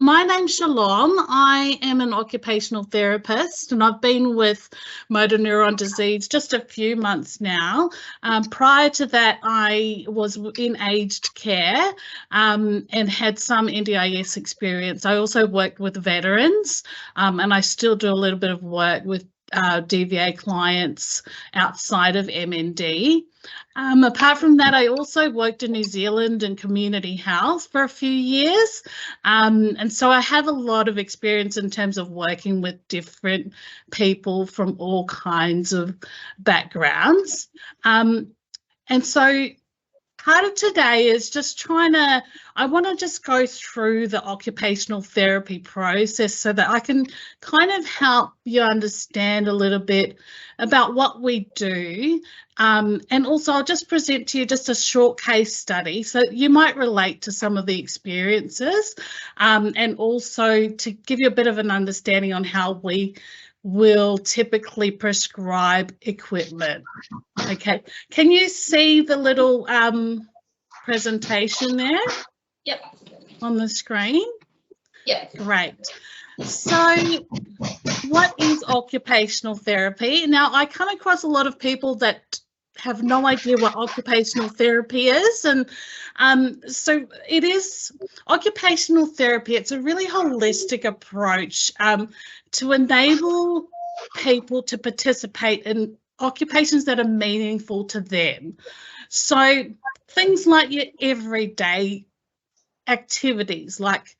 My name's Shalom. I am an occupational therapist and I've been with Motor Neurone Disease just a few months now. Prior to that, I was in aged care and had some NDIS experience. I also worked with veterans and I still do a little bit of work with DVA clients outside of MND. Apart from that, I also worked in New Zealand in community health for a few years. And so I have a lot of experience in terms of working with different people from all kinds of backgrounds. And so part of today is just I want to just go through the occupational therapy process so that I can kind of help you understand a little bit about what we do. And also I'll just present to you just a short case study so you might relate to some of the experiences and also to give you a bit of an understanding on how we will typically prescribe equipment. Okay, can you see the little presentation there? Yep. On the screen? Yep. Great. So what is occupational therapy? Now, I come across a lot of people that have no idea what occupational therapy is, and so it is occupational therapy. It's a really holistic approach to enable people to participate in occupations that are meaningful to them. So things like your everyday activities like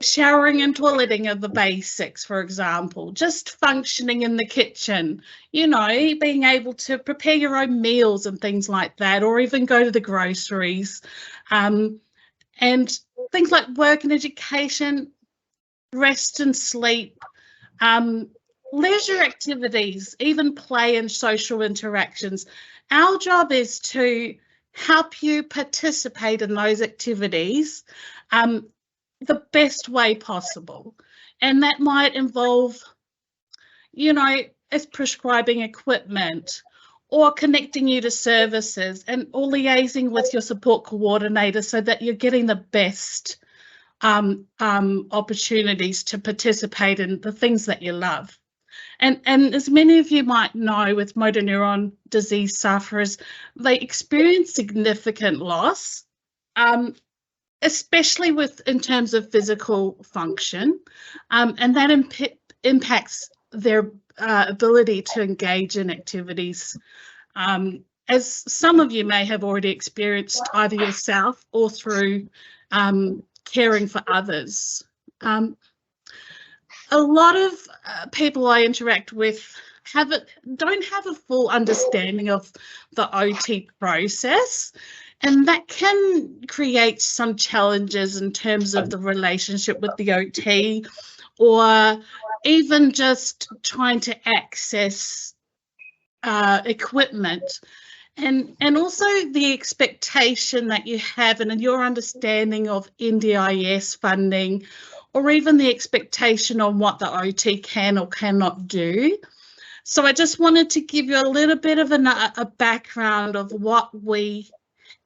showering and toileting are the basics, for example, just functioning in the kitchen, you know, being able to prepare your own meals and things like that, or even go to the groceries, and things like work and education, rest and sleep, leisure activities, even play and social interactions. Our job is to help you participate in those activities the best way possible. And that might involve, you know, as prescribing equipment or connecting you to services or liaising with your support coordinator so that you're getting the best opportunities to participate in the things that you love. And as many of you might know, with motor neuron disease sufferers, they experience significant loss, especially in terms of physical function, and that impacts their ability to engage in activities, as some of you may have already experienced either yourself or through caring for others. A lot of people I interact with don't have a full understanding of the OT process, and that can create some challenges in terms of the relationship with the OT, or even just trying to access equipment. And also the expectation that you have and your understanding of NDIS funding, or even the expectation on what the OT can or cannot do. So I just wanted to give you a little bit of a background of what we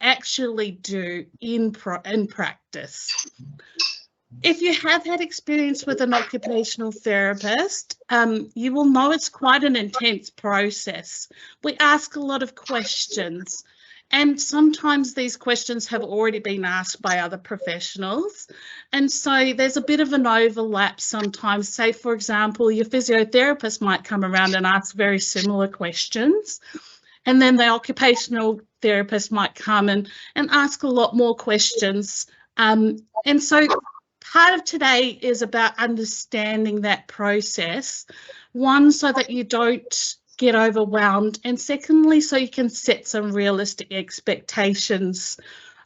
actually do in practice. If you have had experience with an occupational therapist, you will know it's quite an intense process. We ask a lot of questions, and sometimes these questions have already been asked by other professionals. And so there's a bit of an overlap sometimes. Say, for example, your physiotherapist might come around and ask very similar questions. And then the occupational therapist might come and ask a lot more questions. And so part of today is about understanding that process, one, so that you don't get overwhelmed, and secondly, so you can set some realistic expectations,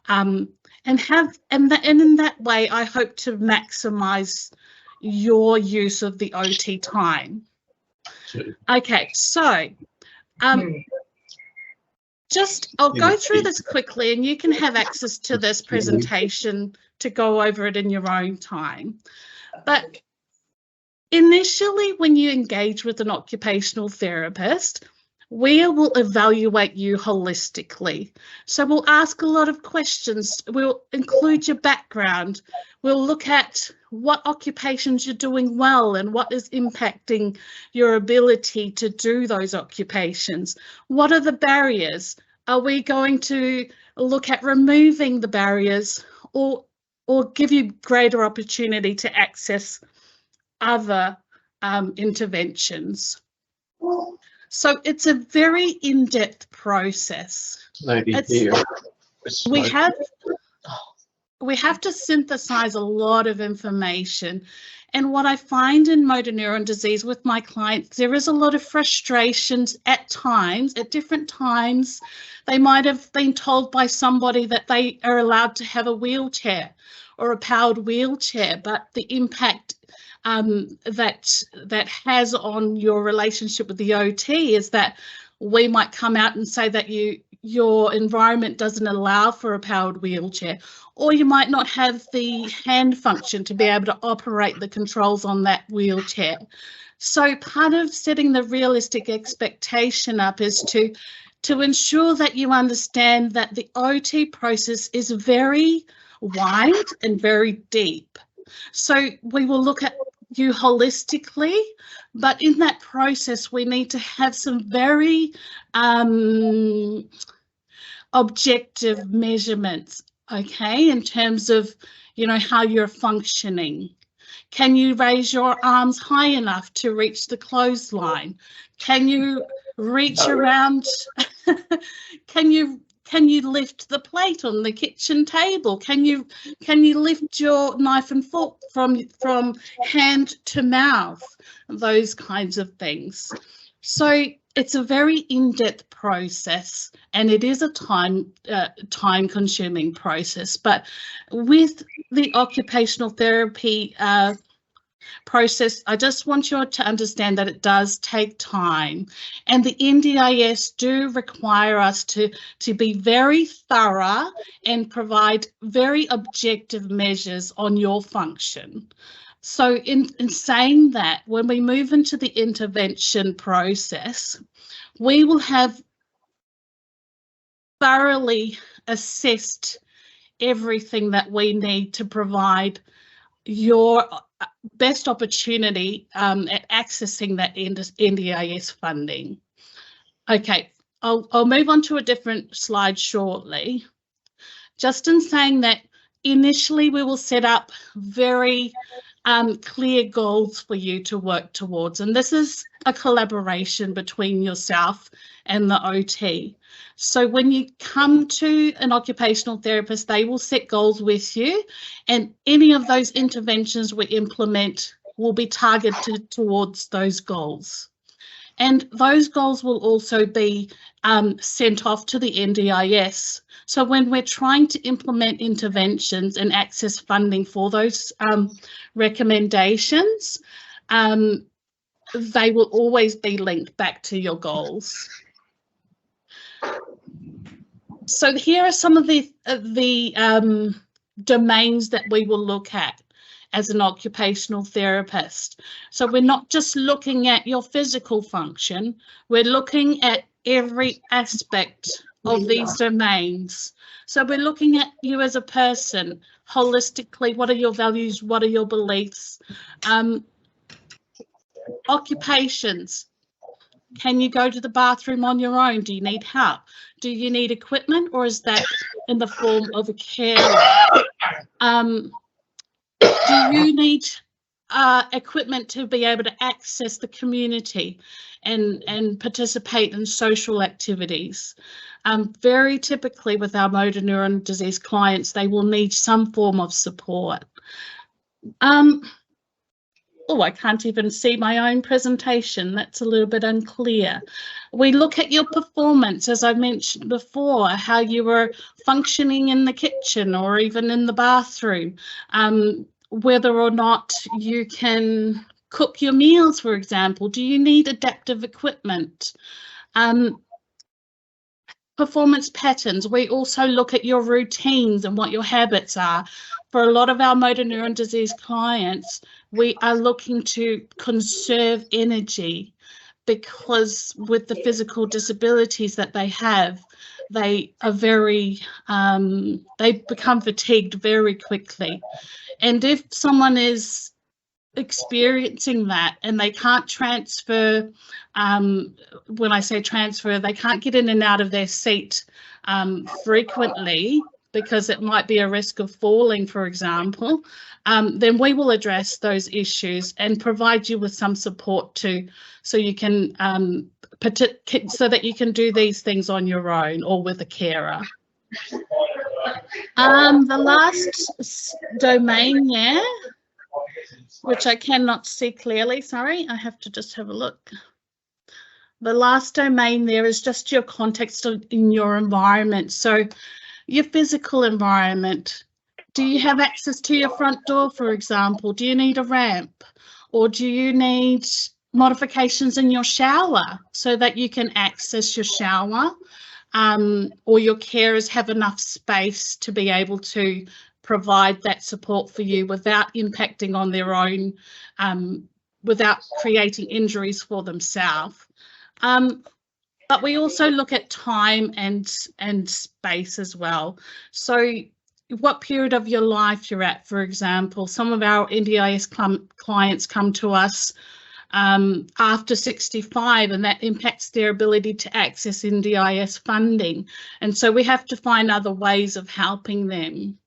and in that way, I hope to maximise your use of the OT time. Okay, so I'll go through this quickly, and you can have access to this presentation to go over it in your own time. But initially, when you engage with an occupational therapist, we will evaluate you holistically. So we'll ask a lot of questions. We'll include your background. We'll look at what occupations you're doing well and what is impacting your ability to do those occupations. What are the barriers? Are we going to look at removing the barriers or give you greater opportunity to access other interventions? So it's a very in-depth process. We have to synthesize a lot of information. And what I find in motor neuron disease with my clients, there is a lot of frustrations at times, at different times. They might have been told by somebody that they are allowed to have a wheelchair or a powered wheelchair, but the impact that has on your relationship with the OT is that we might come out and say that your environment doesn't allow for a powered wheelchair, or you might not have the hand function to be able to operate the controls on that wheelchair. So part of setting the realistic expectation up is to ensure that you understand that the OT process is very wide and very deep. So we will look at you holistically, but in that process we need to have some very objective measurements, okay, in terms of, you know, how you're functioning. Can you raise your arms high enough to reach the clothesline? Can you reach around? Can you lift the plate on the kitchen table? Can you lift your knife and fork from hand to mouth? Those kinds of things. So it's a very in-depth process, and it is a time-consuming process. But with the occupational therapy process, I just want you to understand that it does take time, and the NDIS do require us to be very thorough and provide very objective measures on your function. So in saying that, when we move into the intervention process, we will have thoroughly assessed everything that we need to provide your best opportunity at accessing that NDIS funding. Okay, I'll move on to a different slide shortly. Just in saying that, initially we will set up very clear goals for you to work towards, and this is a collaboration between yourself and the OT. So when you come to an occupational therapist, they will set goals with you, and any of those interventions we implement will be targeted towards those goals. And those goals will also be sent off to the NDIS. So when we're trying to implement interventions and access funding for those recommendations, they will always be linked back to your goals. So here are some of the domains that we will look at as an occupational therapist. So we're not just looking at your physical function, we're looking at every aspect of these domains. So we're looking at you as a person holistically. What are your values? What are your beliefs? Occupations. Can you go to the bathroom on your own? Do you need help? Do you need equipment, or is that in the form of a carer? Do you need equipment to be able to access the community and participate in social activities? Very typically with our motor neuron disease clients, they will need some form of support. Oh, I can't even see my own presentation. That's a little bit unclear. We look at your performance, as I mentioned before, how you were functioning in the kitchen or even in the bathroom, whether or not you can cook your meals, for example. Do you need adaptive equipment? Performance patterns. We also look at your routines and what your habits are. For a lot of our motor neuron disease clients, we are looking to conserve energy because with the physical disabilities that they have, they are very, they become fatigued very quickly. And if someone is experiencing that and they can't transfer, when I say transfer, they can't get in and out of their seat frequently because it might be a risk of falling, for example, then we will address those issues and provide you with some support too, so you can so that you can do these things on your own or with a carer. The last domain there, which I cannot see clearly, sorry, I have to just have a look. The last domain there is just your context in your environment. So your physical environment. Do you have access to your front door, for example? Do you need a ramp? Or do you need modifications in your shower so that you can access your shower? Or your carers have enough space to be able to provide that support for you without impacting on their own, without creating injuries for themselves. But we also look at time and space as well. So what period of your life you're at, for example. Some of our NDIS clients come to us after 65, and that impacts their ability to access NDIS funding. And so we have to find other ways of helping them.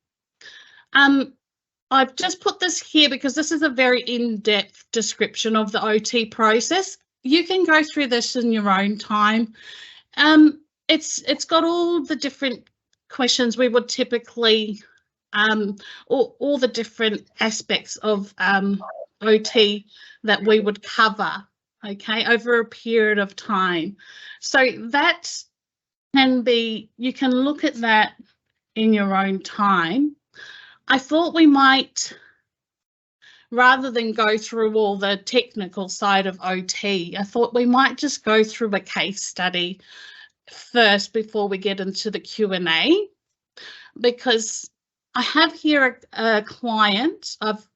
I've just put this here because this is a very in-depth description of the OT process. You can go through this in your own time. It's got all the different questions we would typically, all the different aspects of OT that we would cover, okay, over a period of time. So that can be, you can look at that in your own time. I thought we might, rather than go through all the technical side of OT, I thought we might just go through a case study first before we get into the Q&A, because I have here a client. I've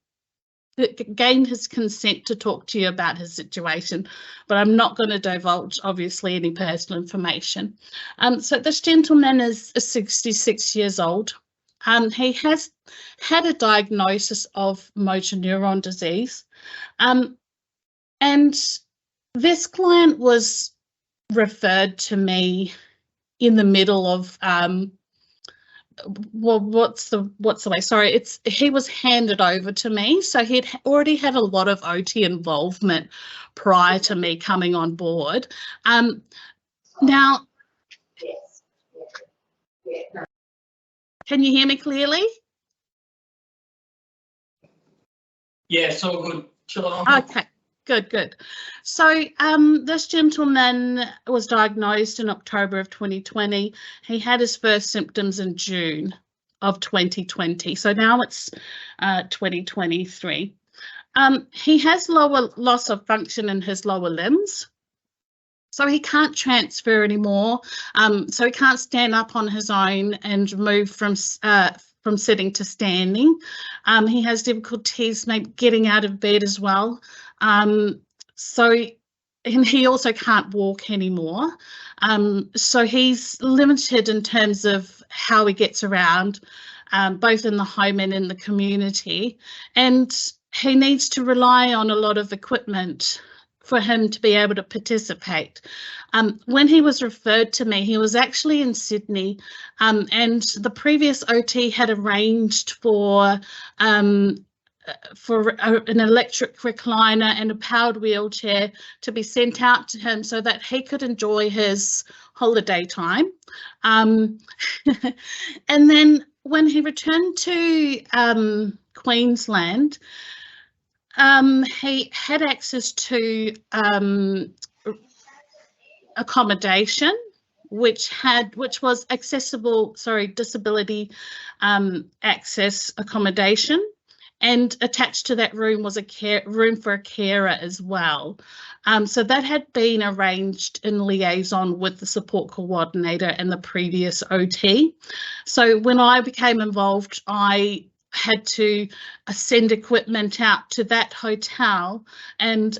gained his consent to talk to you about his situation, but I'm not going to divulge, obviously, any personal information. So this gentleman is 66 years old. He has had a diagnosis of motor neuron disease, and this client was referred to me in the middle of well, what's the way? Sorry, he was handed over to me, so he'd already had a lot of OT involvement prior to me coming on board. Now, can you hear me clearly? Yeah, it's all good. Okay, good. So this gentleman was diagnosed in October of 2020. He had his first symptoms in June of 2020. So now it's 2023. He has lower loss of function in his lower limbs. So he can't transfer anymore. So he can't stand up on his own and move from sitting to standing. He has difficulties maybe getting out of bed as well. And he also can't walk anymore. So he's limited in terms of how he gets around, both in the home and in the community. And he needs to rely on a lot of equipment for him to be able to participate. When he was referred to me, he was actually in Sydney, and the previous OT had arranged for an electric recliner and a powered wheelchair to be sent out to him so that he could enjoy his holiday time. And then when he returned to Queensland, he had access to accommodation, which was accessible, disability access accommodation, and attached to that room was a room for a carer as well. So that had been arranged in liaison with the support coordinator and the previous OT. So when I became involved, I had to send equipment out to that hotel and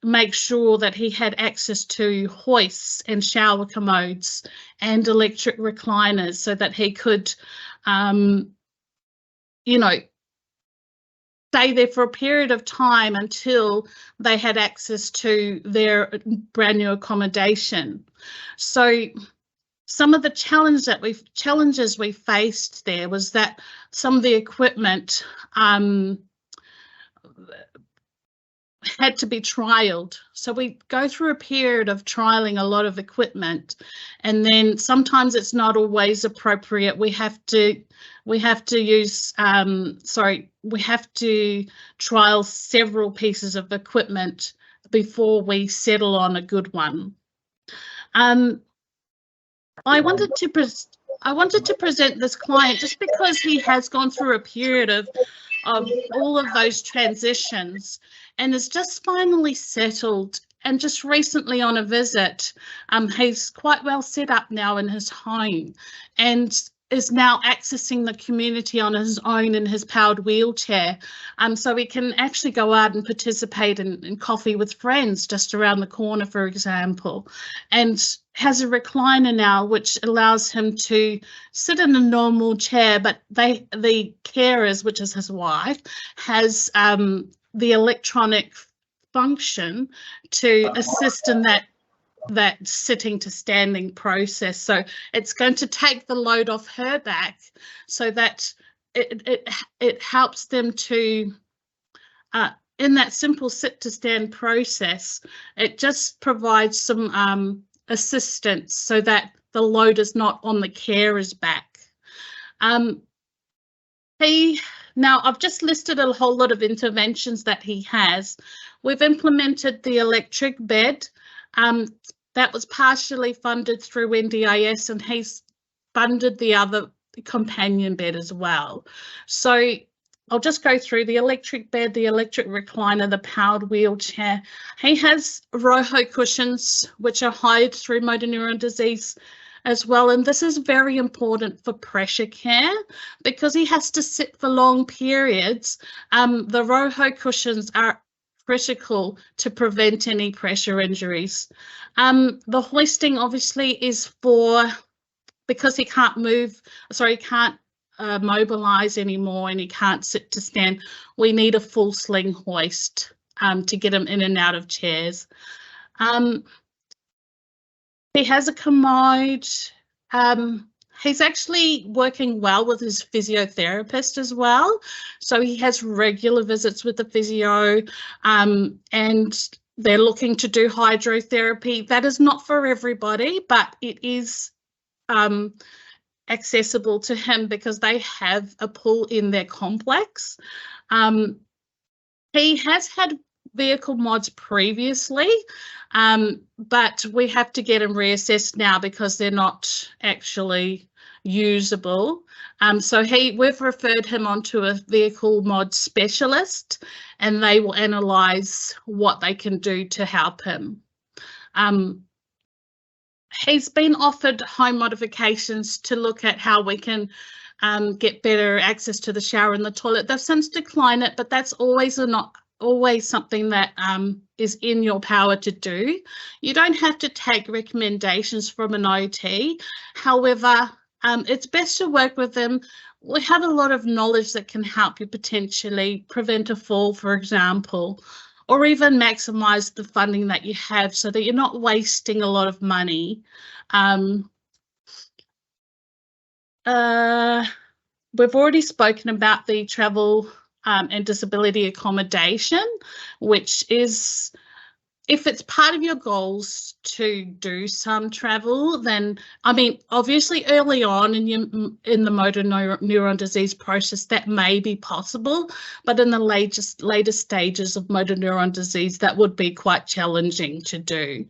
make sure that he had access to hoists and shower commodes and electric recliners so that he could, you know, stay there for a period of time until they had access to their brand new accommodation. So some of the challenges we faced there was that some of the equipment had to be trialed. So we go through a period of trialing a lot of equipment, and then sometimes it's not always appropriate. We have to trial several pieces of equipment before we settle on a good one. I wanted to present this client just because he has gone through a period of all of those transitions and is just finally settled, and just recently on a visit, he's quite well set up now in his home and is now accessing the community on his own in his powered wheelchair. So he can actually go out and participate in coffee with friends just around the corner, for example, and has a recliner now which allows him to sit in a normal chair, but the carers, which is his wife, has the electronic function to assist in that sitting to standing process. So it's going to take the load off her back so that it helps them to in that simple sit to stand process. It just provides some assistance so that the load is not on the carer's back. Now, I've just listed a whole lot of interventions that he has. We've implemented the electric bed. That was partially funded through NDIS, and he's funded the other companion bed as well. So I'll just go through the electric bed, the electric recliner, the powered wheelchair. He has Roho cushions, which are hired through Motor Neurone Disease as well. And this is very important for pressure care because he has to sit for long periods. The Roho cushions are critical to prevent any pressure injuries. The hoisting obviously is because he can't he can't mobilize anymore and he can't sit to stand. We need a full sling hoist to get him in and out of chairs. He has a commode. He's actually working well with his physiotherapist as well. So he has regular visits with the physio, and they're looking to do hydrotherapy. That is not for everybody, but it is accessible to him because they have a pool in their complex. He has had vehicle mods previously, but we have to get them reassessed now because they're not actually usable. So we've referred him onto a vehicle mod specialist, and they will analyse what they can do to help him. He's been offered home modifications to look at how we can get better access to the shower and the toilet. They've since declined it, but that's always something that is in your power to do. You don't have to take recommendations from an OT. However, it's best to work with them. We have a lot of knowledge that can help you potentially prevent a fall, for example, or even maximise the funding that you have so that you're not wasting a lot of money. We've already spoken about the travel and disability accommodation, which is, if it's part of your goals to do some travel, then, I mean, obviously early on in the motor neuron disease process, that may be possible, but in the later stages of motor neuron disease, that would be quite challenging to do.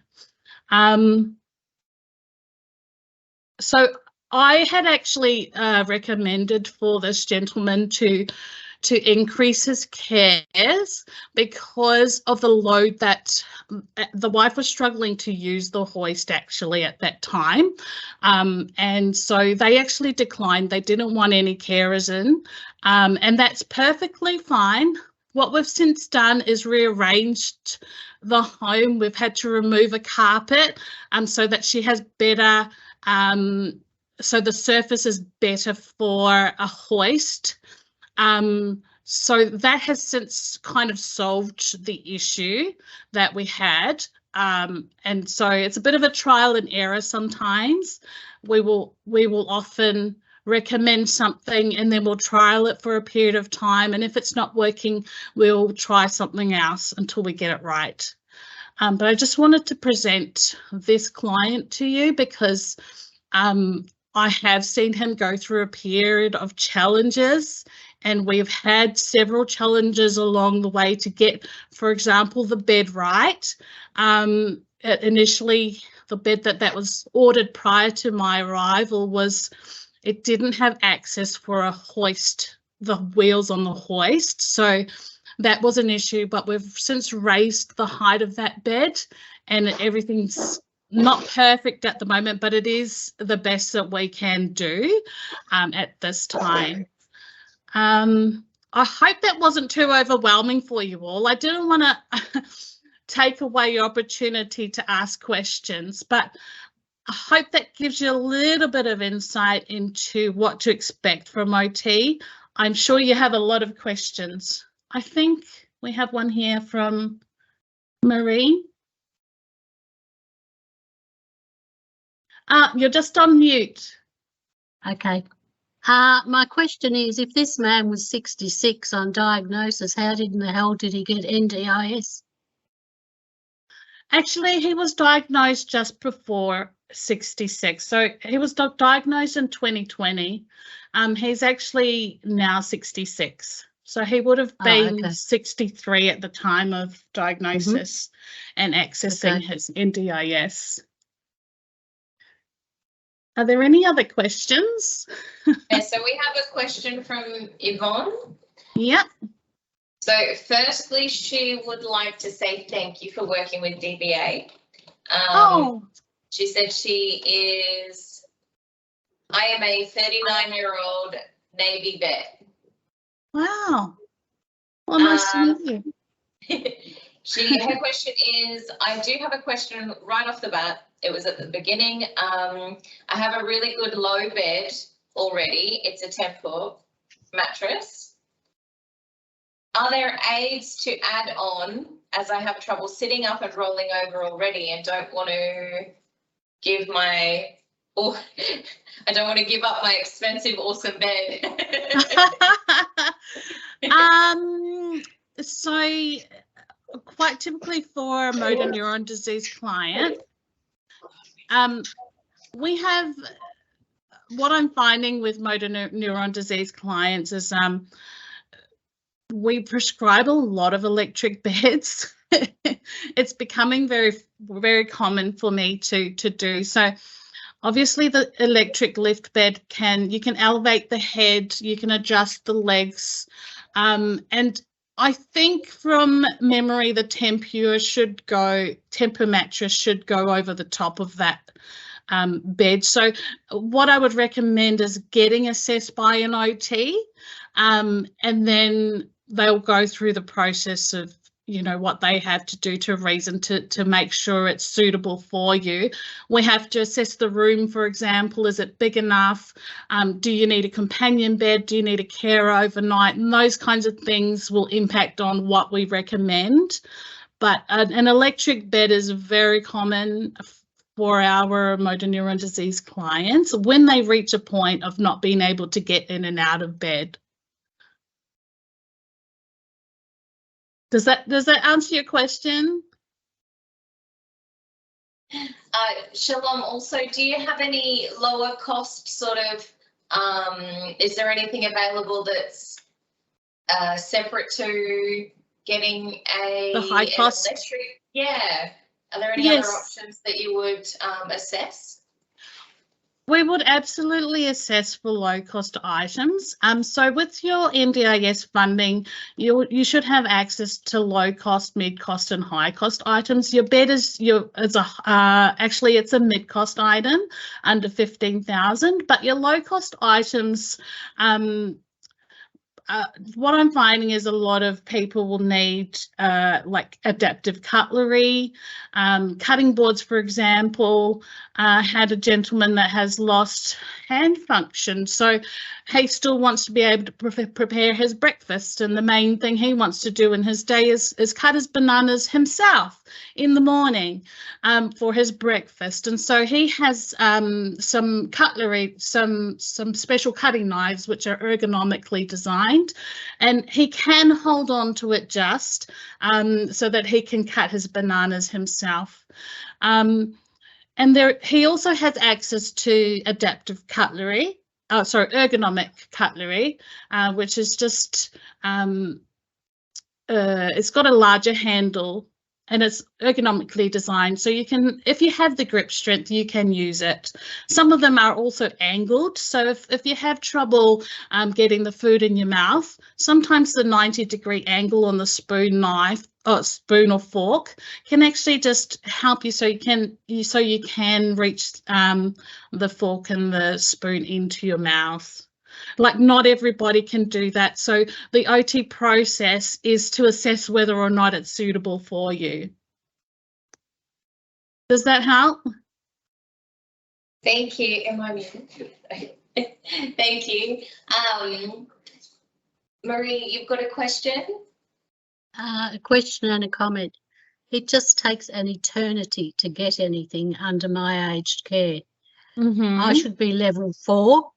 So I had actually recommended for this gentleman to increase his cares because of the load that the wife was struggling to use the hoist actually at that time. And so they actually declined. They didn't want any carers in, and that's perfectly fine. What we've since done is rearranged the home. We've had to remove a carpet so that she has better, so the surface is better for a hoist. So that has since kind of solved the issue that we had. And so it's a bit of a trial and error sometimes. We will often recommend something and then we'll trial it for a period of time, and if it's not working we'll try something else until we get it right. But I just wanted to present this client to you because I have seen him go through a period of challenges, and we've had several challenges along the way to get, for example, the bed right. Initially, the bed that was ordered prior to my arrival it didn't have access for a hoist, the wheels on the hoist. So that was an issue, but we've since raised the height of that bed and everything's not perfect at the moment, but it is the best that we can do at this time. I hope that wasn't too overwhelming for you all. I didn't want to take away your opportunity to ask questions, but I hope that gives you a little bit of insight into what to expect from OT. I'm sure you have a lot of questions. I think we have one here from Marie. You're just on mute. Okay. My question is, if this man was 66 on diagnosis, how in the hell did he get NDIS? Actually, he was diagnosed just before 66. So he was diagnosed in 2020. He's actually now 66. So he would have been 63 at the time of diagnosis and accessing his NDIS. Are there any other questions? Yeah, so we have a question from Yvonne. Yep. So firstly, she would like to say thank you for working with DBA. She said I am a 39-year-old Navy vet. Wow. Well, nice to meet you. Her question is, I do have a question right off the bat. It was at the beginning. I have a really good low bed already. It's a Tempur mattress. Are there aids to add on, as I have trouble sitting up and rolling over already and don't want to give I don't want to give up my expensive, awesome bed. So quite typically for a motor neuron disease client, we have, what I'm finding with motor neuron disease clients is we prescribe a lot of electric beds. It's becoming very, very common for me to do. So obviously the electric lift bed you can elevate the head, you can adjust the legs, and I think from memory the Tempur mattress should go over the top of that bed. So what I would recommend is getting assessed by an OT, and then they'll go through the process of, you know, what they have to do to reason to make sure it's suitable for you. We have to assess the room, for example. Is it big enough? Do you need a companion bed? Do you need a carer overnight? And those kinds of things will impact on what we recommend. But an electric bed is very common for our motor neuron disease clients when they reach a point of not being able to get in and out of bed. Does that answer your question? Shalom, also, do you have any lower cost sort of, is there anything available that's separate to getting the high cost electric? Yeah. Are there any other options that you would assess? We would absolutely assess for low-cost items. So with your NDIS funding, you should have access to low-cost, mid-cost, and high-cost items. Your bed actually it's a mid-cost item under 15,000, but your low-cost items, what I'm finding is a lot of people will need like adaptive cutlery, cutting boards, for example. Had a gentleman that has lost hand function, so he still wants to be able to prepare his breakfast, and the main thing he wants to do in his day is cut his bananas himself in the morning for his breakfast. And so he has some cutlery, some special cutting knives which are ergonomically designed, and he can hold on to it just so that he can cut his bananas himself. And he also has access to adaptive cutlery, ergonomic cutlery, which is just, it's got a larger handle and it's ergonomically designed. So you can, if you have the grip strength, you can use it. Some of them are also angled. So if you have trouble getting the food in your mouth, sometimes the 90-degree angle on the spoon or fork can actually just help you so you can reach the fork and the spoon into your mouth. Like, not everybody can do that, so the OT process is to assess whether or not it's suitable for you. Does that help? Thank you. Am I muted? Thank you. Marie, you've got a question? A question and a comment. It just takes an eternity to get anything under my aged care. I should be level 4.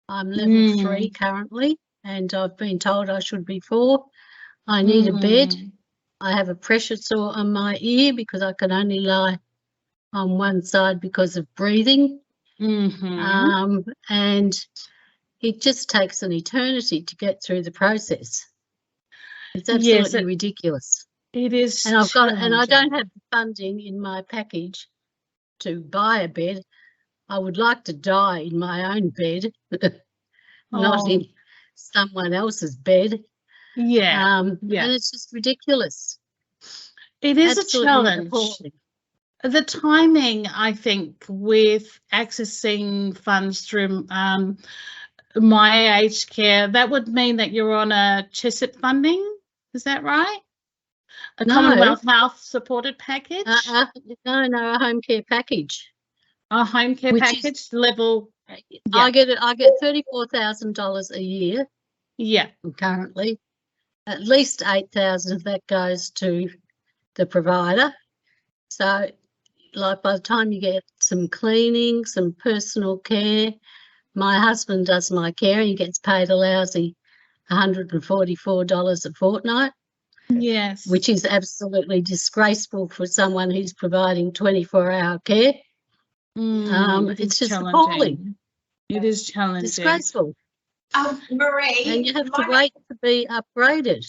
I'm level 3 currently, and I've been told I should be 4. I need a bed. I have a pressure sore on my ear because I can only lie on one side because of breathing. And it just takes an eternity to get through the process. It's absolutely ridiculous. It is. And I don't have the funding in my package to buy a bed. I would like to die in my own bed, not in someone else's bed. And it's just ridiculous. It is absolutely a challenge. Appalling. The timing, I think, with accessing funds through my aged care, that would mean that you're on a CHESIP funding. Is that right? A Commonwealth Health supported package? No, a home care package. A home care package level. I get $34,000 a year. Yeah. Currently, at least $8,000 of that goes to the provider. So, like, by the time you get some cleaning, some personal care, my husband does my care and he gets paid a lousy $144 a fortnight. Yes. Which is absolutely disgraceful for someone who's providing 24-hour care. It's just appalling. It is challenging. Disgraceful. Marie. And you have to wait to be upgraded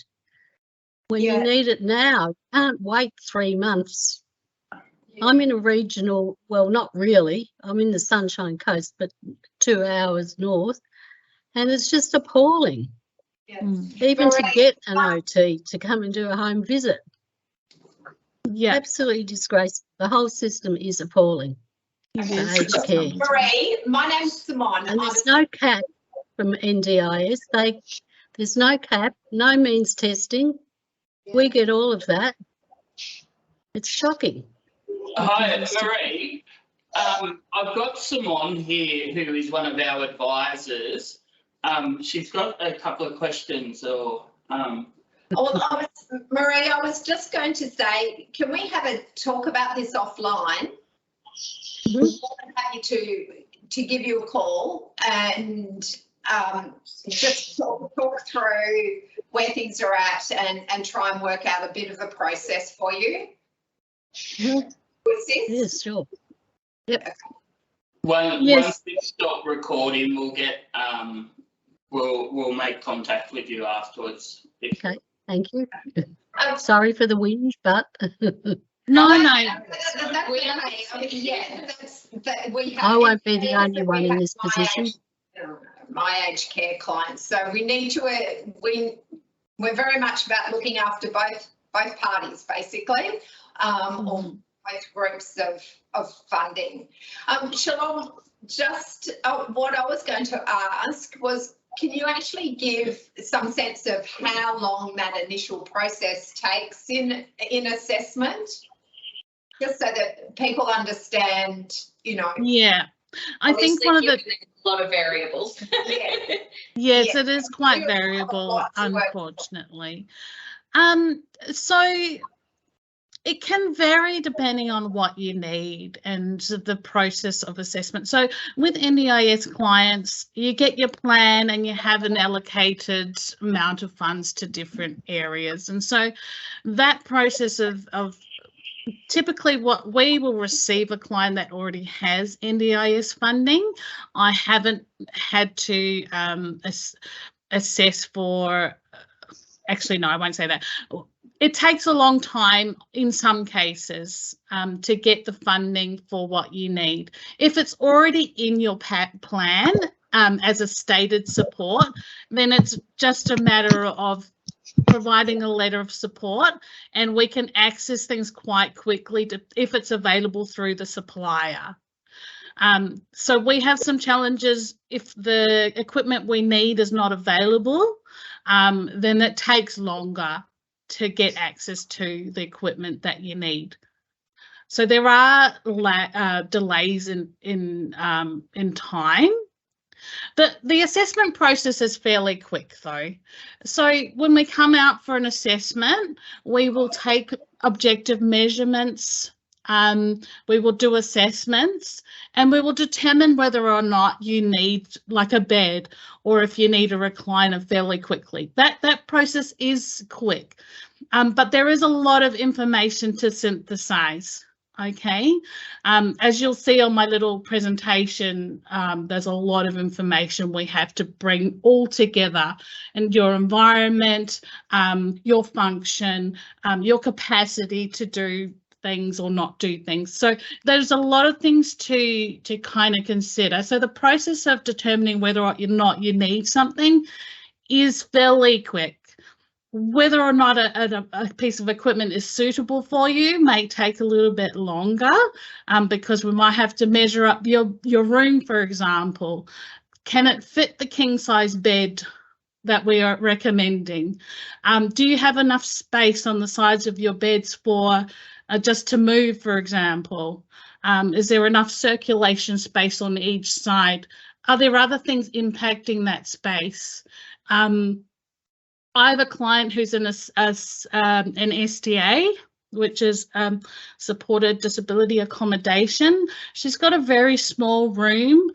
when you need it now. You can't wait 3 months. I'm in a regional, well, not really. I'm in the Sunshine Coast, but 2 hours north. And it's just appalling. Even to get an OT to come and do a home visit. Absolutely disgraceful. The whole system is appalling. Aged care. Marie, my name's Simone. And there's no cap from NDIS. There's no cap, no means testing. We get all of that. It's shocking. Hi, Marie. I've got Simone here who is one of our advisors. She's got a couple of questions Marie, I was just going to say, can we have a talk about this offline? I'm happy to give you a call and just talk through where things are at and try and work out a bit of a process for you. Yes, sure. Yep. Once we stop recording, we'll get we'll make contact with you afterwards. Okay, thank you. Sorry for the whinge, but no. I won't be the only one in this position. My aged care clients, so we need to. We're very much about looking after both parties, basically, or both groups of funding. Shalom, just what I was going to ask was, can you actually give some sense of how long that initial process takes in assessment? Just so that people understand, you know. Yeah, I think Obviously, one of the there's a lot of variables. yes, Yeah. it is quite You've got a variable, lot to work with. unfortunately. So it can vary depending on what you need and the process of assessment. So with NDIS clients, you get your plan and you have an allocated amount of funds to different areas. And so that process of typically what we will receive a client that already has NDIS funding. I haven't had to assess for, actually, no, I won't say that. It takes a long time in some cases to get the funding for what you need. If it's already in your plan as a stated support, then it's just a matter of providing a letter of support, and we can access things quite quickly if it's available through the supplier. So we have some challenges if the equipment we need is not available, then it takes longer to get access to the equipment that you need. So there are delays in time. The assessment process is fairly quick though. So when we come out for an assessment, we will take objective measurements, we will do assessments, and we will determine whether or not you need like a bed or if you need a recliner fairly quickly. That process is quick, but there is a lot of information to synthesize. Okay, as you'll see on my little presentation, there's a lot of information we have to bring all together, and your environment, your function, your capacity to do things or not do things. So there's a lot of things to kind of consider. So the process of determining whether or not you need something is fairly quick. Whether or not a piece of equipment is suitable for you may take a little bit longer, because we might have to measure up your room, for example. Can it fit the king size bed that we are recommending? Do you have enough space on the sides of your beds for just to move, for example? Is there enough circulation space on each side? Are there other things impacting that space? I have a client who's in an SDA, which is supported disability accommodation. She's got a very small room.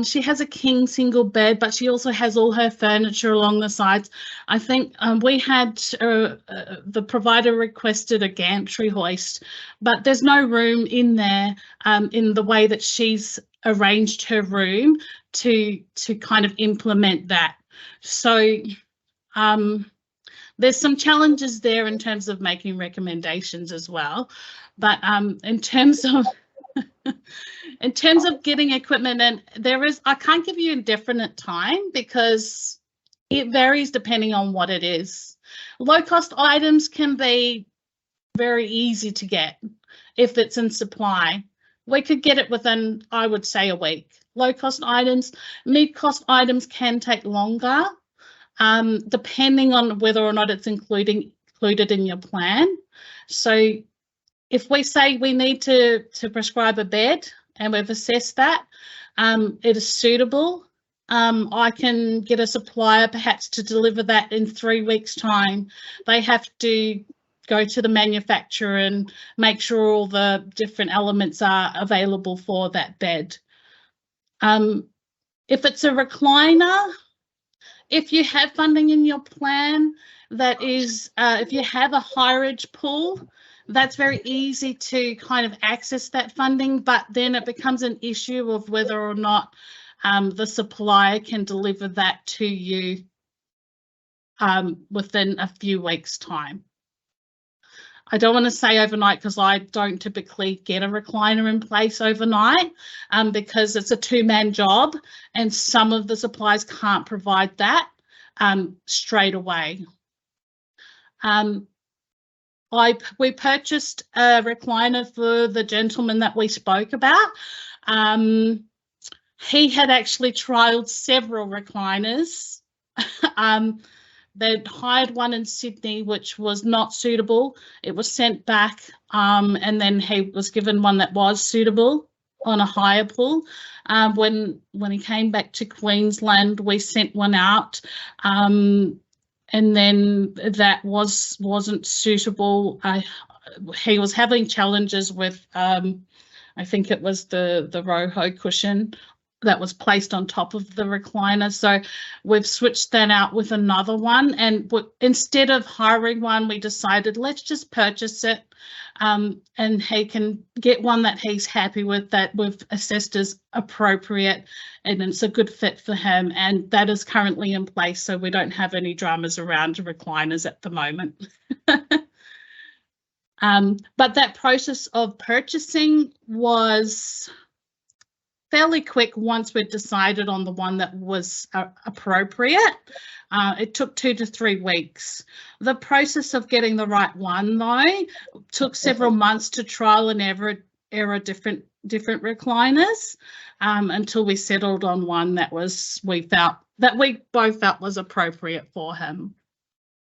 She has a king single bed, but she also has all her furniture along the sides. I think we had the provider requested a gantry hoist, but there's no room in there in the way that she's arranged her room to kind of implement that. So there's some challenges there in terms of making recommendations as well, but in terms of getting equipment, and I can't give you a definite time because it varies depending on what it is. Low cost items can be very easy to get if it's in supply. We could get it within, I would say, a week. Low cost items, mid cost items can take longer. Depending on whether or not it's included in your plan. So if we say we need to prescribe a bed and we've assessed that, it is suitable, I can get a supplier perhaps to deliver that in 3 weeks' time. They have to go to the manufacturer and make sure all the different elements are available for that bed. If it's a recliner, if you have funding in your plan, that is, if you have a high-ridge pool, that's very easy to kind of access that funding, but then it becomes an issue of whether or not the supplier can deliver that to you within a few weeks' time. I don't want to say overnight because I don't typically get a recliner in place overnight because it's a two-man job and some of the suppliers can't provide that straight away. We purchased a recliner for the gentleman that we spoke about. He had actually trialled several recliners They'd hired one in Sydney, which was not suitable. It was sent back, and then he was given one that was suitable on a higher pool. When he came back to Queensland, we sent one out, and then that wasn't suitable. He was having challenges with, I think it was the Roho cushion that was placed on top of the recliner. So we've switched that out with another one, and instead of hiring one, we decided let's just purchase it, and he can get one that he's happy with, that we've assessed as appropriate, and it's a good fit for him, and that is currently in place, so we don't have any dramas around recliners at the moment. But that process of purchasing was fairly quick once we'd decided on the one that was appropriate. It took 2 to 3 weeks. The process of getting the right one, though, took several months to trial and error different recliners, until we settled on one that we both felt was appropriate for him.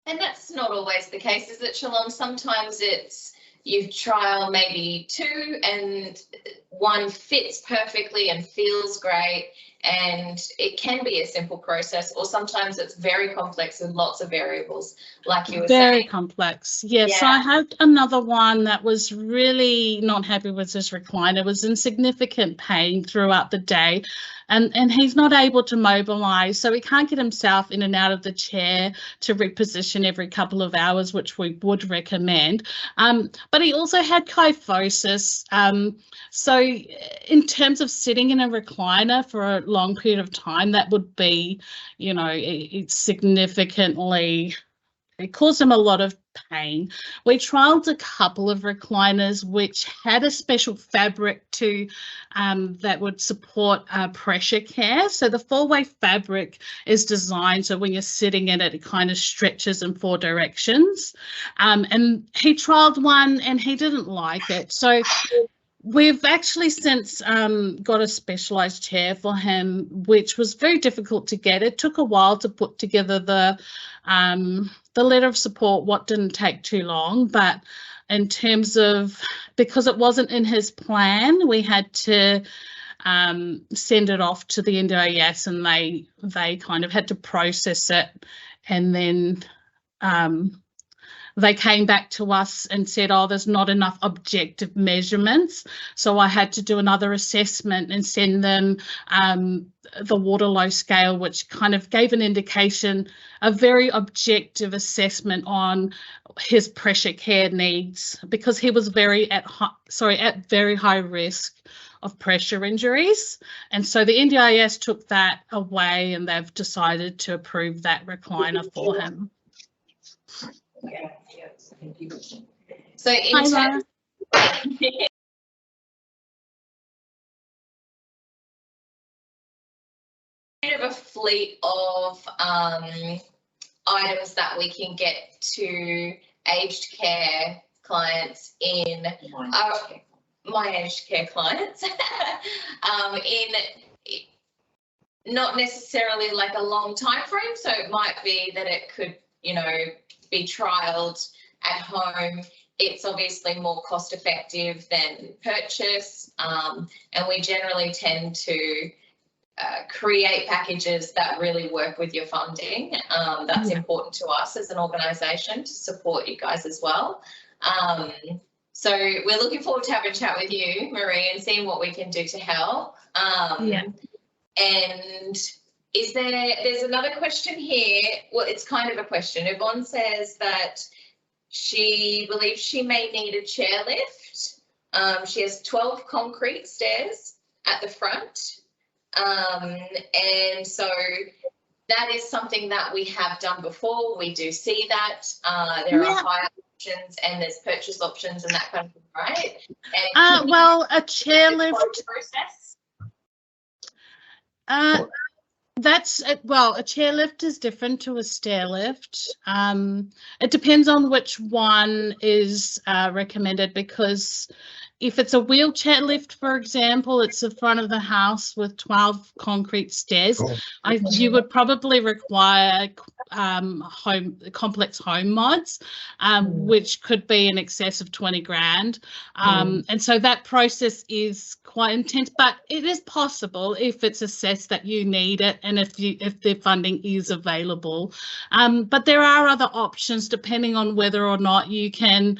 And that's not always the case, is it, Shalom? Sometimes it's you trial maybe 2 and one fits perfectly and feels great, and it can be a simple process, or sometimes it's very complex with lots of variables, like you were saying. Very complex, yes. Yeah. So I had another one that was really not happy with his recliner, was in significant pain throughout the day, and he's not able to mobilise, so he can't get himself in and out of the chair to reposition every couple of hours, which we would recommend. But he also had kyphosis. So in terms of sitting in a recliner for a long period of time, that would be, it significantly, it caused him a lot of pain. We trialled a couple of recliners which had a special fabric to that would support pressure care. So the 4-way fabric is designed so when you're sitting in it, it kind of stretches in 4 directions. And he trialled one and he didn't like it. So we've actually since got a specialised chair for him, which was very difficult to get. It took a while to put together the letter of support, what didn't take too long, but in terms of, because it wasn't in his plan, we had to send it off to the NDIS, and they kind of had to process it, and then they came back to us and said, oh, there's not enough objective measurements. So I had to do another assessment and send them the Waterlow scale, which kind of gave an indication, a very objective assessment on his pressure care needs, because he was at very high risk of pressure injuries. And so the NDIS took that away, and they've decided to approve that recliner for him. Yeah, yes, thank you. So in terms of a fleet of items that we can get to aged care clients in my aged care clients in not necessarily like a long time frame, so it might be that it could, be trialled at home. It's obviously more cost effective than purchase, and we generally tend to create packages that really work with your funding. That's important to us as an organisation to support you guys as well. So we're looking forward to having a chat with you, Marie, and seeing what we can do to help. And there's another question here. Well, it's kind of a question. Yvonne says that she believes she may need a chairlift. She has 12 concrete stairs at the front. And so that is something that we have done before. We do see that. There are higher options and there's purchase options and that kind of thing, right? And well, a chairlift process. A chairlift is different to a stair lift. It depends on which one is recommended, because If it's a wheelchair lift, for example, it's the front of the house with 12 concrete stairs. Cool. You would probably require complex home mods, which could be in excess of 20 grand. And so that process is quite intense, but it is possible if it's assessed that you need it and if the funding is available. But there are other options depending on whether or not you can,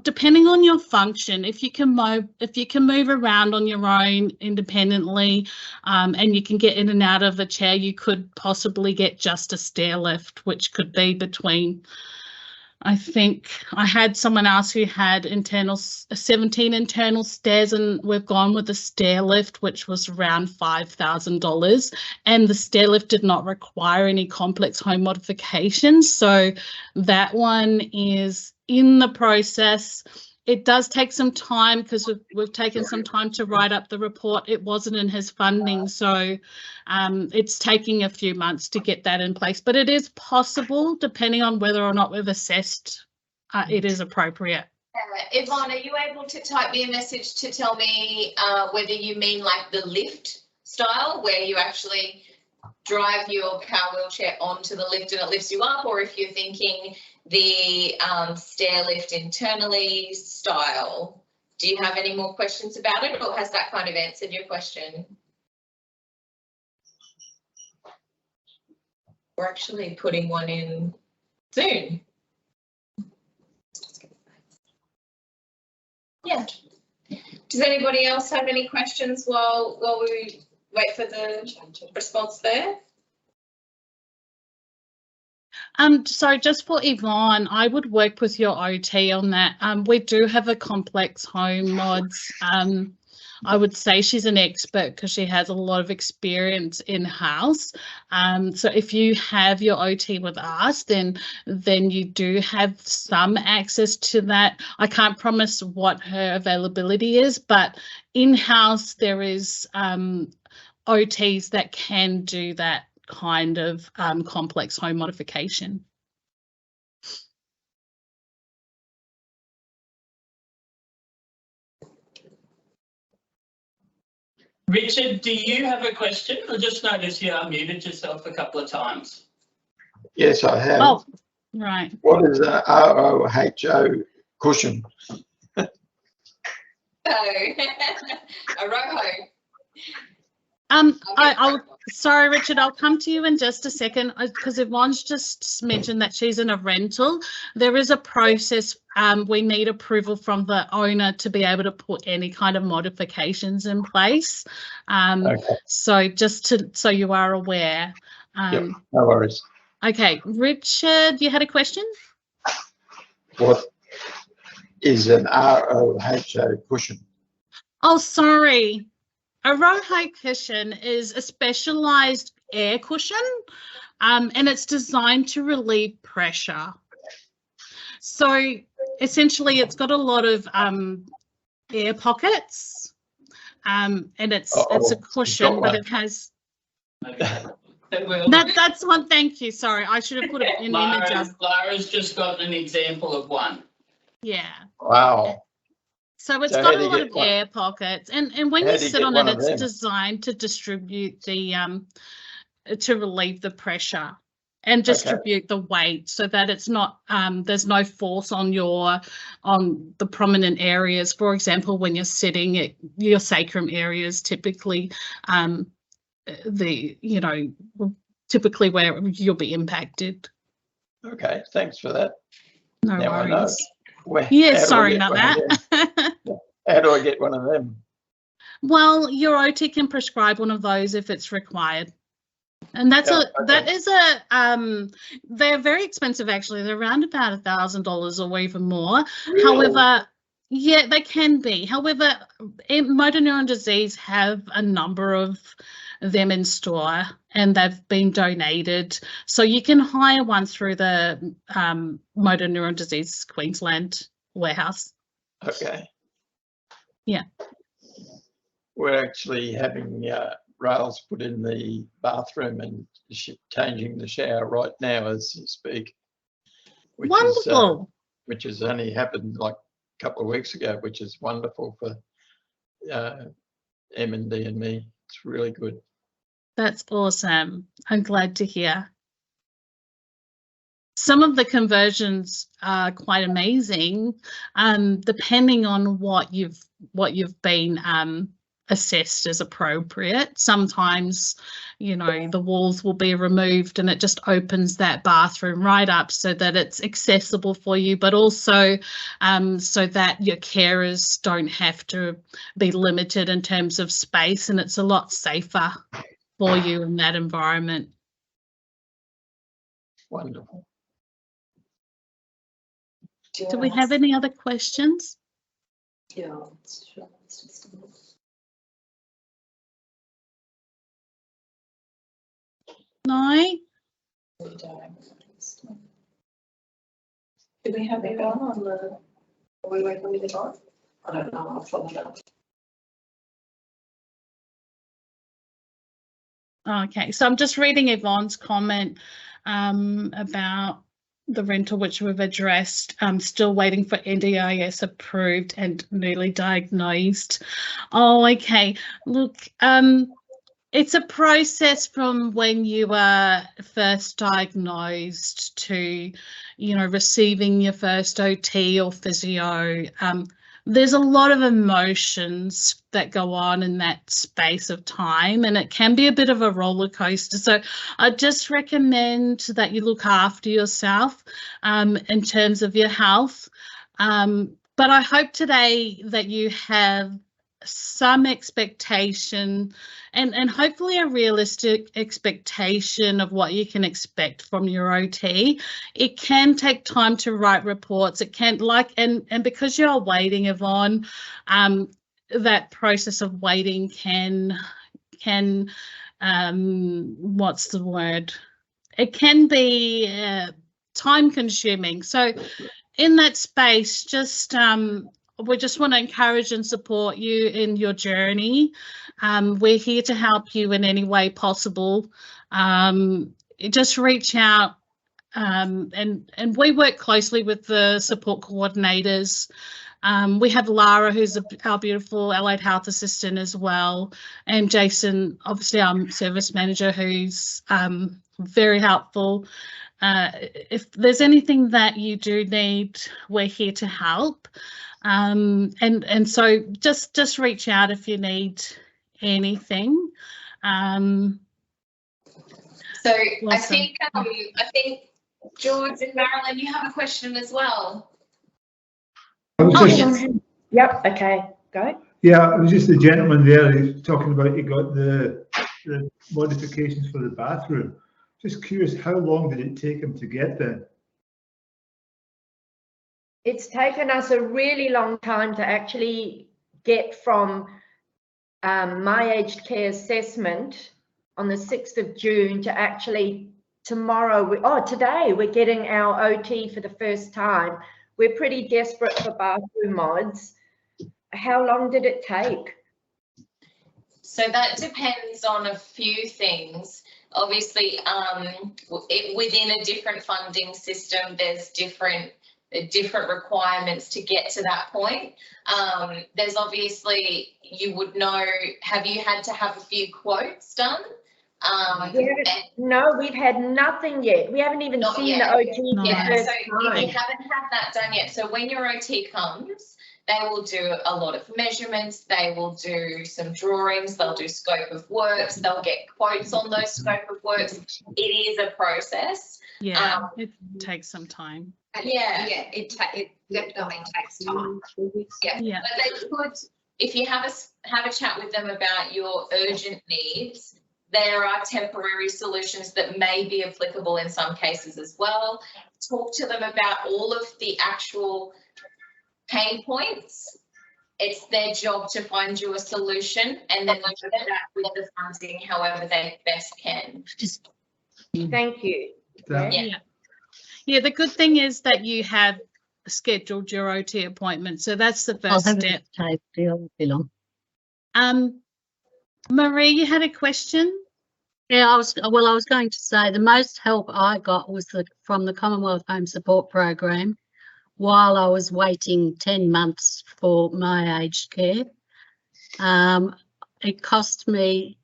depending on your function. If you can move around on your own independently, and you can get in and out of a chair, you could possibly get just a stair lift, which could be between, I think I had someone else who had 17 internal stairs, and we've gone with the stair lift, which was around $5,000, and the stair lift did not require any complex home modifications. So that one is in the process. It does take some time because we've taken some time to write up the report. It wasn't in his funding, so it's taking a few months to get that in place. But it is possible, depending on whether or not we've assessed it is appropriate. Yvonne, are you able to type me a message to tell me whether you mean like the lift style, where you actually drive your car wheelchair onto the lift and it lifts you up, or if you're thinking the stair lift internally style? Do you have any more questions about it, or has that kind of answered your question? We're actually putting one in soon. Yeah. Does anybody else have any questions while we wait for the response there? So just for Yvonne, I would work with your OT on that. We do have a complex home mods. I would say she's an expert because she has a lot of experience in-house. So if you have your OT with us, then you do have some access to that. I can't promise what her availability is, but in-house there is OTs that can do that kind of complex home modification. Richard, do you have a question? I just noticed you unmuted yourself a couple of times. Yes, I have. Oh, right. What is a ROHO cushion? Oh, a ROHO. Sorry, Richard, I'll come to you in just a second because Yvonne's just mentioned that she's in a rental. There is a process. We need approval from the owner to be able to put any kind of modifications in place. Okay. So just so you are aware. Yep, no worries. Okay, Richard, you had a question? What is an ROHO cushion? Oh, sorry. A ROHO cushion is a specialised air cushion, and it's designed to relieve pressure. So essentially, it's got a lot of air pockets, and it's a cushion, but it has. That's one. Thank you. Sorry, I should have put an image up. Lara's just got an example of one. Yeah. Wow. So it's got a lot of air pockets, and when you sit on it, it's designed to distribute the to relieve the pressure and distribute the weight so that it's not there's no force on the prominent areas. For example, when you're sitting, your sacrum areas typically typically where you'll be impacted. Okay, thanks for that. No now worries. Yeah, sorry about that. How do I get one of them? Well, your OT can prescribe one of those if it's required. And that's they're very expensive actually. They're around about $1,000 or even more. Really? However, yeah, they can be. However, Motor Neurone Disease have a number of them in store and they've been donated. So you can hire one through the Motor Neurone Disease Queensland warehouse. Okay. Yeah. We're actually having rails put in the bathroom and changing the shower right now as you speak. Wonderful. Which has only happened like couple of weeks ago, which is wonderful for M&D and me. It's really good. That's awesome. I'm glad to hear. Some of the conversions are quite amazing, depending on what you've been assessed as appropriate. Sometimes, you know, the walls will be removed and it just opens that bathroom right up so that it's accessible for you, but also so that your carers don't have to be limited in terms of space, and it's a lot safer for you in that environment. Wonderful. Do we have any other questions? Yeah. No? Do we have it on the, are we waiting with it on? I don't know, I'll follow it up. Okay, so I'm just reading Yvonne's comment about the rental, which we've addressed. I'm still waiting for NDIS approved and newly diagnosed. Oh, okay. Look, it's a process from when you were first diagnosed to, you know, receiving your first OT or physio. There's a lot of emotions that go on in that space of time, and it can be a bit of a roller coaster. So I just recommend that you look after yourself in terms of your health. But I hope today that you have some expectation and hopefully a realistic expectation of what you can expect from your OT. It can take time to write reports. It can, like, and because you're waiting, Yvonne, that process of waiting can what's the word? It can be time consuming. So in that space, just we just want to encourage and support you in your journey. We're here to help you in any way possible. Just reach out, and we work closely with the support coordinators. We have Lara, who's our beautiful allied health assistant as well, and Jason, obviously our service manager, who's very helpful. If there's anything that you do need, we're here to help. And so just reach out if you need anything. So awesome. I think George and Marilyn, you have a question as well. Yep, okay, go. Yeah, it was just the gentleman there who's talking about he got the modifications for the bathroom. Just curious, how long did it take him to get them? It's taken us a really long time to actually get from my aged care assessment on the 6th of June to actually today we're getting our OT for the first time. We're pretty desperate for bathroom mods. How long did it take? So that depends on a few things. Obviously, within a different funding system, there's different requirements to get to that point. There's obviously, you would know, have you had to have a few quotes done? No, we've had nothing yet. We haven't even seen the OT for the first time. If you haven't had that done yet, so when your OT comes, they will do a lot of measurements, they will do some drawings, they'll do scope of works, they'll get quotes on those scope of works. It is a process. Yeah, it takes some time. It definitely takes time. Yeah. But they could, if you have a chat with them about your urgent needs, there are temporary solutions that may be applicable in some cases as well. Talk to them about all of the actual pain points. It's their job to find you a solution, and then look at that with the funding however they best can. Thank you. Yeah, the good thing is that you have scheduled your OT appointment, so that's the first step. Marie, you had a question? Yeah, I was going to say the most help I got was from the Commonwealth Home Support Program, while I was waiting 10 months for my aged care. It cost me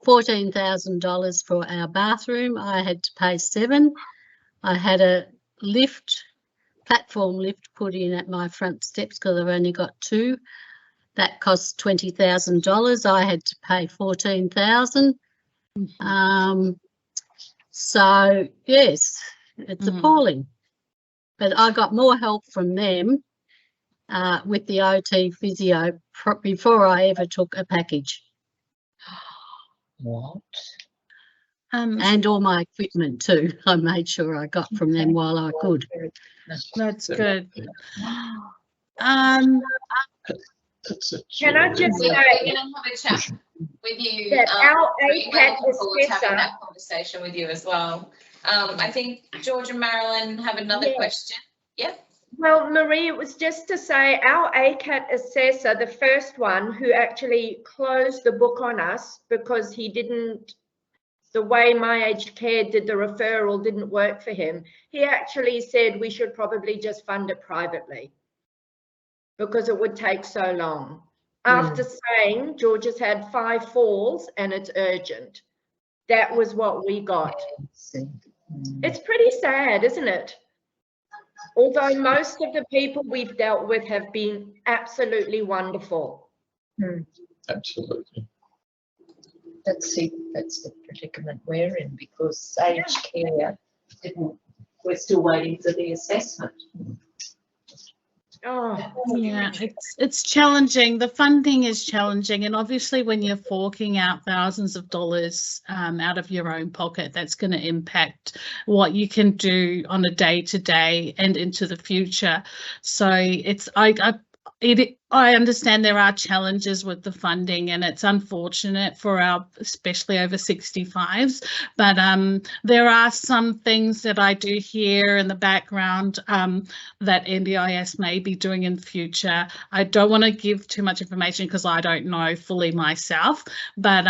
$14,000 for our bathroom. I had to pay $7,000. I had a platform lift put in at my front steps because I've only got 2. That cost $20,000. I had to pay $14,000. So yes, it's appalling. But I got more help from them with the OT physio before I ever took a package. What? And all my equipment too. I made sure I got from them while I could. That's good. Can I just We're say going to have a chat with you. that our We're ACAT looking forward to having assessor, that conversation with you as well. I think George and Marilyn have another question. Yep. well, Marie, it was just to say our ACAT assessor, the first one who actually closed the book on us because he didn't, the way My Aged Care did the referral didn't work for him. He actually said we should probably just fund it privately because it would take so long. After saying George has had 5 falls and it's urgent. That was what we got. It's pretty sad, isn't it? Although most of the people we've dealt with have been absolutely wonderful. Absolutely. That's the predicament we're in because aged care we're still waiting for the assessment. Oh, Yeah, it's challenging. The funding is challenging, and obviously when you're forking out thousands of dollars out of your own pocket, that's going to impact what you can do on a day-to-day and into the future. So it's I understand there are challenges with the funding, and it's unfortunate for our especially over 65s, but there are some things that I do hear in the background that NDIS may be doing in future. I don't want to give too much information because I don't know fully myself, but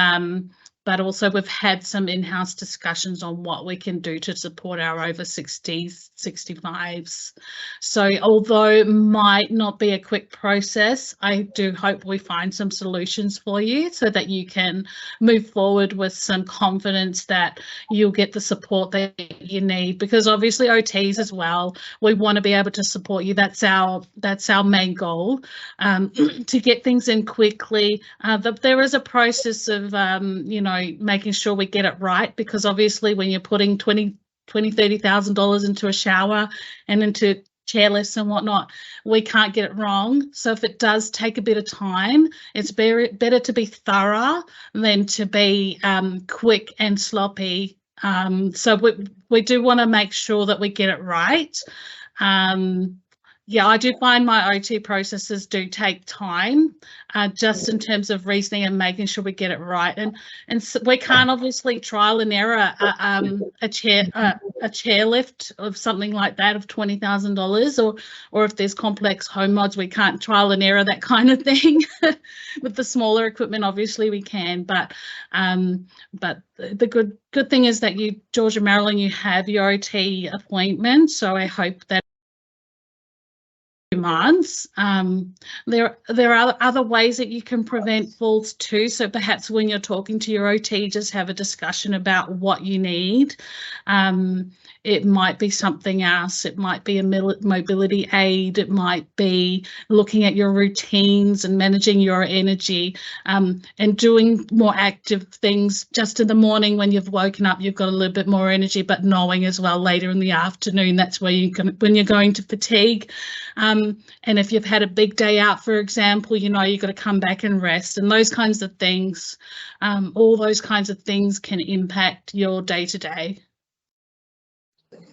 also we've had some in-house discussions on what we can do to support our over 60s, 65s. So although it might not be a quick process, I do hope we find some solutions for you so that you can move forward with some confidence that you'll get the support that you need, because obviously OTs as well, we want to be able to support you. That's our main goal, to get things in quickly. There is a process of making sure we get it right, because obviously when you're putting $30,000 into a shower and into chairlifts and whatnot, we can't get it wrong. So if it does take a bit of time, it's better to be thorough than to be quick and sloppy. So we do want to make sure that we get it right. Yeah, I do find my OT processes do take time, just in terms of reasoning and making sure we get it right. And so we can't obviously trial and error a chairlift of something like that of $20,000, or if there's complex home mods, we can't trial and error that kind of thing. With the smaller equipment, obviously we can, but the good thing is that you, George and Marilyn, you have your OT appointment, so I hope that months. There are other ways that you can prevent falls too, so perhaps when you're talking to your OT, just have a discussion about what you need. It might be something else. It might be a mobility aid. It might be looking at your routines and managing your energy, and doing more active things just in the morning when you've woken up, you've got a little bit more energy, but knowing as well later in the afternoon, that's where when you're going to fatigue. And if you've had a big day out, for example, you've got to come back and rest, and those kinds of things. All those kinds of things can impact your day-to-day.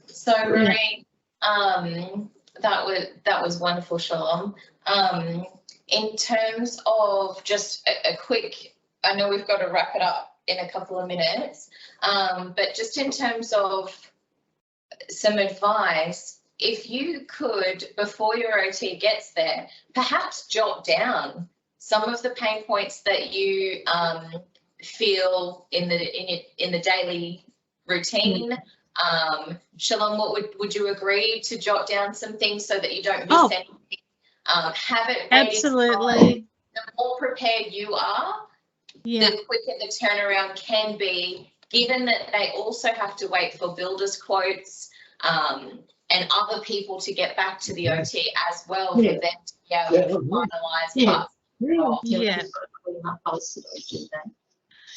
So Marie, that was wonderful, Shalom. In terms of just a quick, I know we've got to wrap it up in a couple of minutes, but just in terms of some advice, if you could, before your OT gets there, perhaps jot down some of the pain points that you feel in the daily routine, Shalom, what would you agree to jot down some things so that you don't miss anything? Have it ready. Absolutely. The more prepared you are, the quicker the turnaround can be, given that they also have to wait for builders' quotes and other people to get back to the OT as well for them to be able to finalise parts.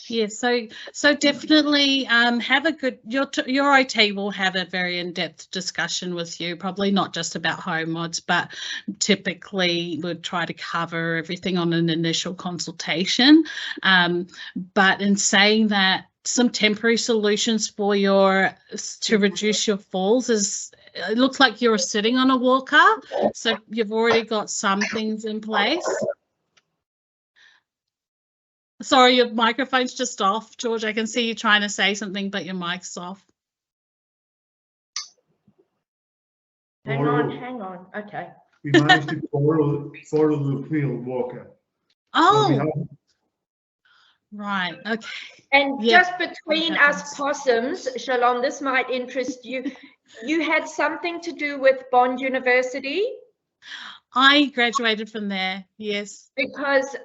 Yeah, so definitely have a good, your OT will have a very in-depth discussion with you, probably not just about home mods, but typically would try to cover everything on an initial consultation. But in saying that, some temporary solutions for to reduce your falls is, it looks like you're sitting on a walker, so you've already got some things in place. Sorry, your microphone's just off, George. I can see you trying to say something, but your mic's off. Hang on. Okay. We managed to borrow the wheel walker. Oh, right. Okay. And just between us possums, Shalom, this might interest you. You had something to do with Bond University? I graduated from there, yes. Because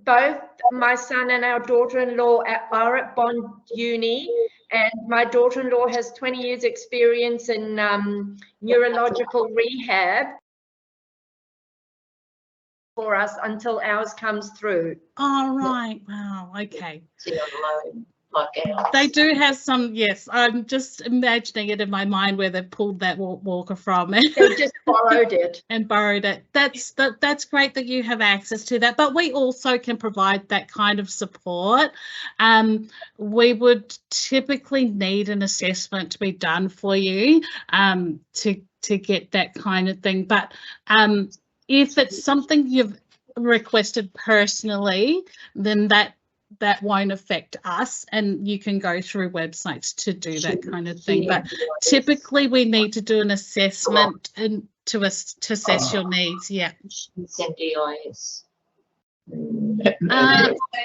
both my son and our daughter-in-law are at Bond Uni, and my daughter-in-law has 20 years experience in neurological rehab for us until ours comes through. Oh, right. Wow. Okay. They do have some, yes. I'm just imagining it in my mind where they've pulled that walker from. They just borrowed it. And borrowed it. That's great that you have access to that. But we also can provide that kind of support. We would typically need an assessment to be done for you to get that kind of thing. But if it's something you've requested personally, then that won't affect us, and you can go through websites to do that kind of thing. But typically we need to do an assessment and to assess your needs. Yeah. So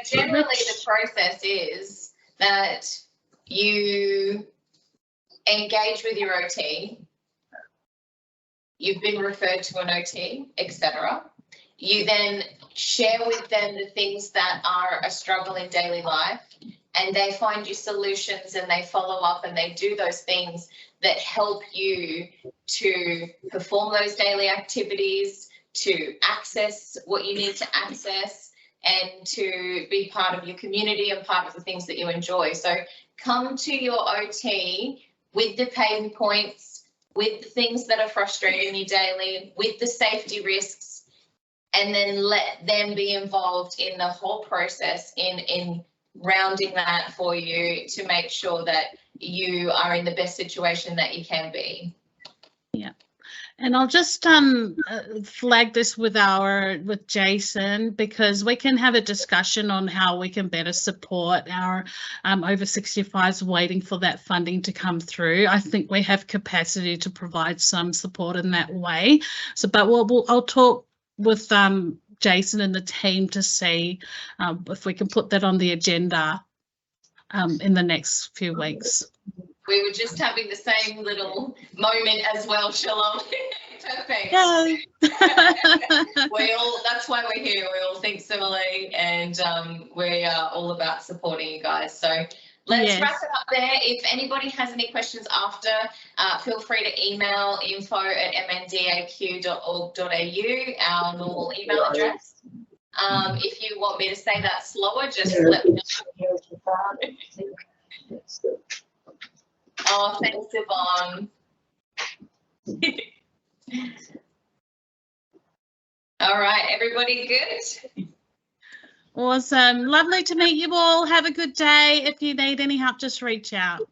generally the process is that you engage with your OT, you've been referred to an OT, etc. You then share with them the things that are a struggle in daily life, and they find you solutions and they follow up and they do those things that help you to perform those daily activities, to access what you need to access, and to be part of your community and part of the things that you enjoy. So come to your OT with the pain points, with the things that are frustrating you daily, with the safety risks, and then let them be involved in the whole process in rounding that for you to make sure that you are in the best situation that you can be. Yeah. And I'll just flag this with Jason, because we can have a discussion on how we can better support our over 65s waiting for that funding to come through. I think we have capacity to provide some support in that way. So, but I'll talk with Jason and the team to see if we can put that on the agenda in the next few weeks. We were just having the same little moment as well, Shalom. Perfect. Yay. That's why we're here. We all think similarly, and we are all about supporting you guys. So let's wrap it up there. If anybody has any questions after, feel free to email info@mndaq.org.au, our normal email address. If you want me to say that slower, just let me know. Oh, thanks, Yvonne. All right, everybody good? Awesome. Lovely to meet you all. Have a good day. If you need any help, just reach out.